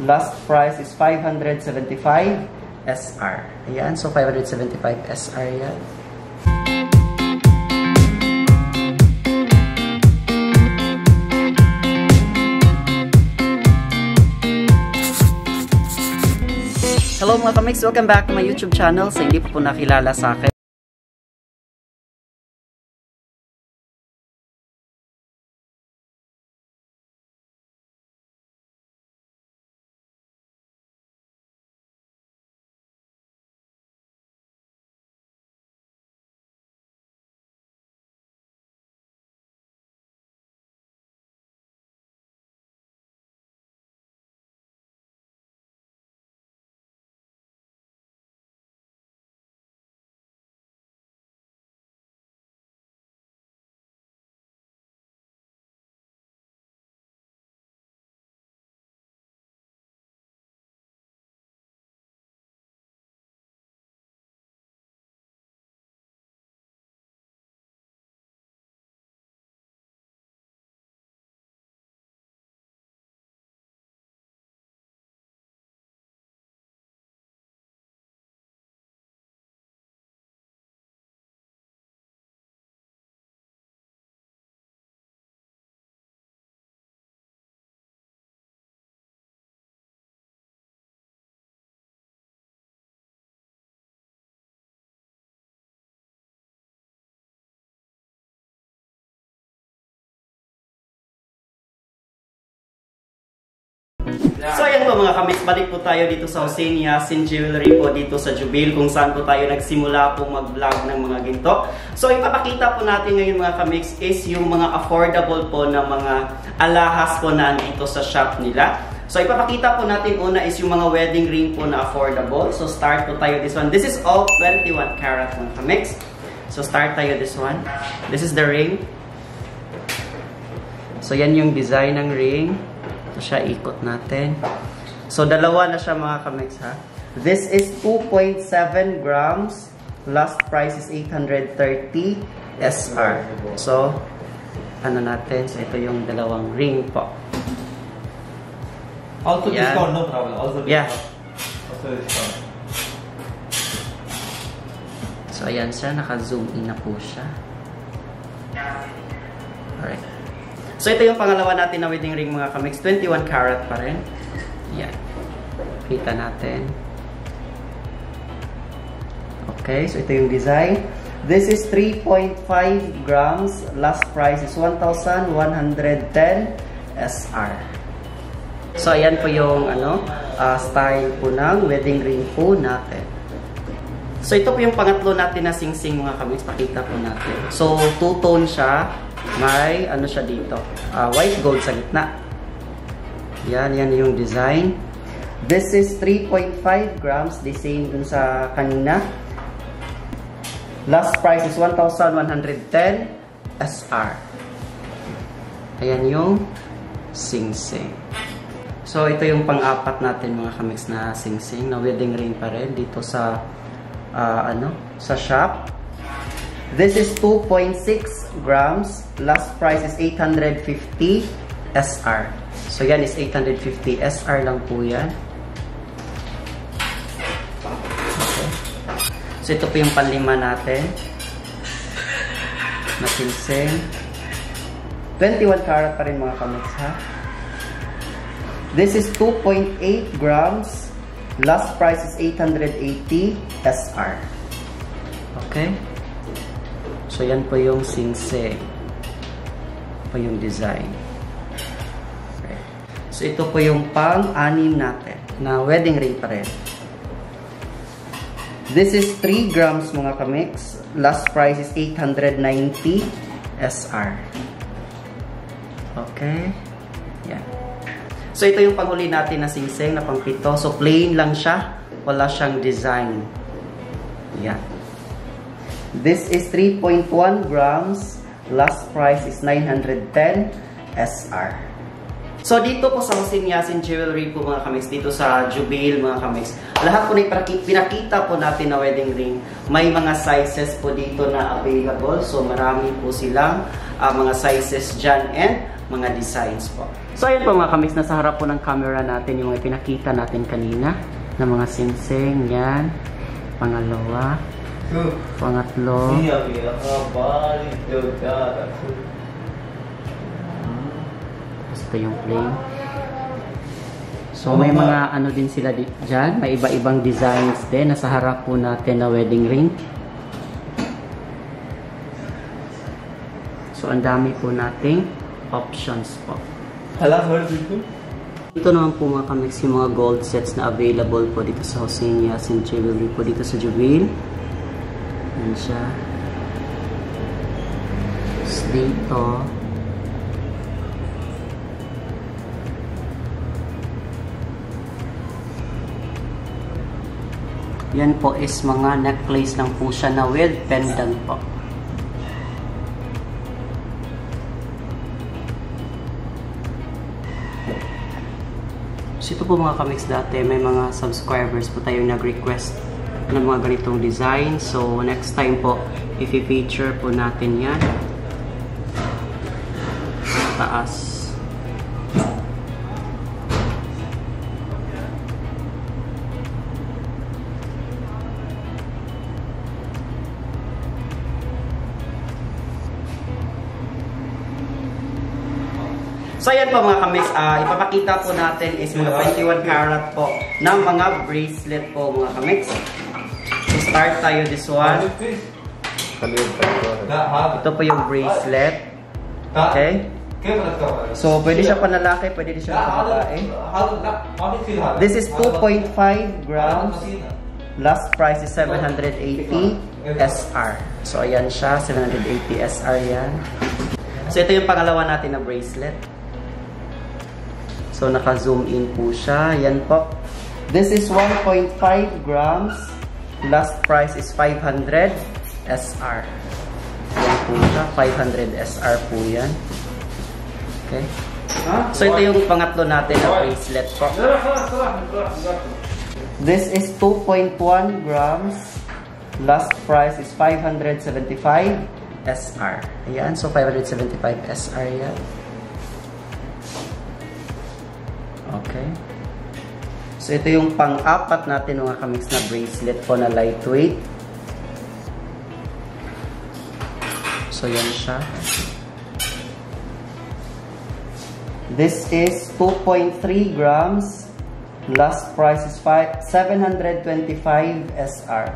Last price is 575 SR. Ayan, so 575 SR yan. Hello mga kamix, welcome back to my YouTube channel. Sa hindi po nakilala sa akin, so ayan po mga kamix, balik po tayo dito sa Hussein Yasin Jewelry po dito sa Jubil, kung saan po tayo nagsimula po mag-vlog ng mga ginto. So ipapakita po natin ngayon mga kamix is yung mga affordable po na mga alahas po na andito sa shop nila. So ipapakita po natin una is yung mga wedding ring po na affordable. So start po tayo this one. This is all 21 karat mga kamix. So start tayo this one. This is the ring. So yan yung design ng ring. Siya ikot natin. So dalawa na siya mga kamix ha. This is 2.7 grams. Last price is 830 SR. So ano natin? So ito yung dalawang ring po. Also discount, no problem. Also discount. Yeah. Also discount. So ayan siya, naka-zoom in na po siya. Alright. So ito yung pangalawa natin na wedding ring mga kamix, 21 karat pa rin. Yan. Kita natin. Okay, so ito yung design. This is 3.5 grams. Last price is 1,110 SR. So ayan po yung style po ng wedding ring po natin. So ito po yung pangatlo natin na sing-sing mga kamix, pakita po natin. So two-tone siya. May siya dito, white gold sa gitna. Yan yung design. This is 3.5 grams, the same dun sa kanina. Last price is 1,110 SR. Ayan yung sing-sing. So ito yung pang-apat natin mga kamix na sing-sing na wedding ring pa rin dito sa sa shop. This is 2.6 grams. Last price is 850 SR. So yan is 850 SR lang po yan. Okay. So ito po yung panlima natin. Nasinsing. 21 karat pa rin mga kamix ha. This is 2.8 grams. Last price is 880 SR. Okay. So yan po yung sing-sing. Po yung design. Okay. So ito po yung pang-anim natin na wedding ring pa rin. This is 3 grams mga kamix. Last price is 890 SR. Okay. Yan. So ito yung panghuli natin na sing-sing na pang-pito. So plain lang siya. Wala siyang design. Yan. This is 3.1 grams. Last price is 910 SR. So dito po sa Hussein Yasin Jewelry po mga kamix, dito sa Jubil mga kamix, lahat po na pinakita po natin na wedding ring, may mga sizes po dito na available. So marami po silang mga sizes dyan and mga designs po. So ayan po mga kamix, nasa harap po ng camera natin yung mga pinakita natin kanina na mga singsing. Yan. Pangalawa. Pangatlo. Basta yung plain. So may mga ano din sila dyan. May iba-ibang designs din. Nasa harap po natin na wedding ring. So ang dami po nating options po. Ito naman po mga kamix yung mga gold sets na available po dito sa Hossein Yasin Jewelry po dito sa Jubil. Yan siya. Tapos dito. Yan po is mga necklace lang po siya na with pendant po. So ito po mga kamix, dati may mga subscribers po tayong nag-request ng mga ganitong design. So next time po, i-feature po natin yan sa taas. So ayan po mga kamix, ipapakita po natin is mga 21 karat po ng mga bracelet po mga kamix. So start tayo this one. Ito po yung bracelet. Okay? So pwede siya panlalaki, pwede din siya panbabae. This is 2.5 grams. Last price is 780 SR. So ayan siya, 780 SR yan. So ito yung pangalawa natin na bracelet. So, naka-zoom in po siya. Yan po. This is 1.5 grams. Last price is 500 SR. Yan po siya. 500 SR po yan. Okay. So, ito yung pangatlo natin na bracelet po. This is 2.1 grams. Last price is 575 SR. Ayan. So, 575 SR yan. Okay. So, ito yung pang-apat natin mga kamix na bracelet po na lightweight. So, yan siya. This is 2.3 grams. Last price is 725 SR.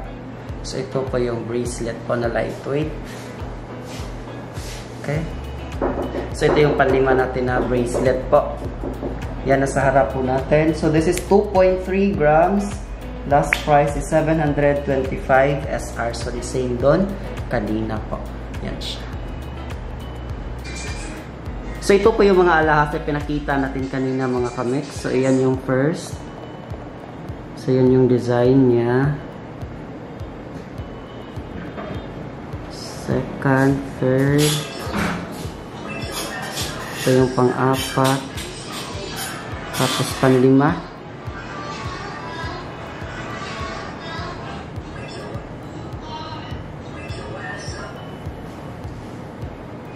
So, ito po yung bracelet po na lightweight. Okay. So, ito yung panlima natin na bracelet po. Yan, nasa harap po natin. So, this is 2.3 grams. Last price is 725 SR. So, the same doon. Kanina po. Yan siya. So, ito po yung mga alahas na pinakita natin kanina mga kamix. So, ayan yung first. So, yan yung design niya. Second, third. Ito yung pang-apat. Tapos panlima.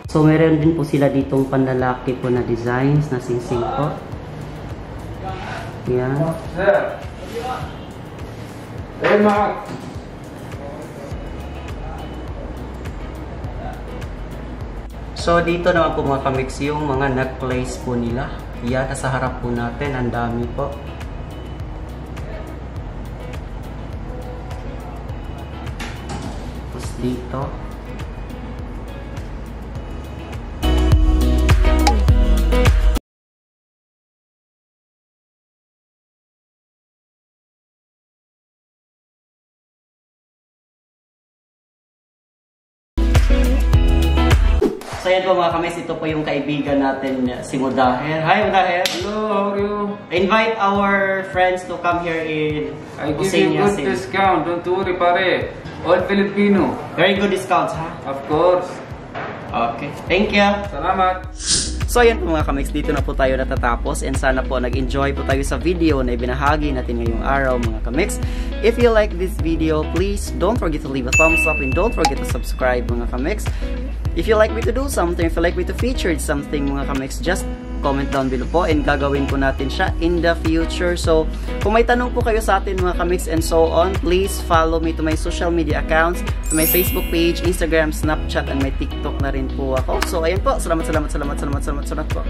So meron din po sila ditong panlalaki po na designs na singsing po. Yan. So dito naman po mga kamix yung mga necklace po nila. Yan, nasa harap po natin. Ang dami po. Tapos dito. So yan po mga kamis, ito po yung kaibigan natin si Mudaher. Hi Mudaher! Hello, how are you? Invite our friends to come here in Hossein Yasin. I give you good discount, don't worry pare. All Filipino. Very good discounts, ha? Of course. Okay, thank you! Salamat! So ayan po mga kamix, dito na po tayo natatapos and sana po nag-enjoy po tayo sa video na ibinahagi natin ngayong araw mga kamix. If you like this video, please don't forget to leave a thumbs up and don't forget to subscribe mga kamix. If you like me to do something, if you like me to feature something mga kamix, just comment down below po and gagawin po natin siya in the future. So, kung may tanong po kayo sa atin mga kamix and so on, please follow me to my social media accounts, to my Facebook page, Instagram, Snapchat, and my TikTok na rin po ako. So, ayan po. Salamat po.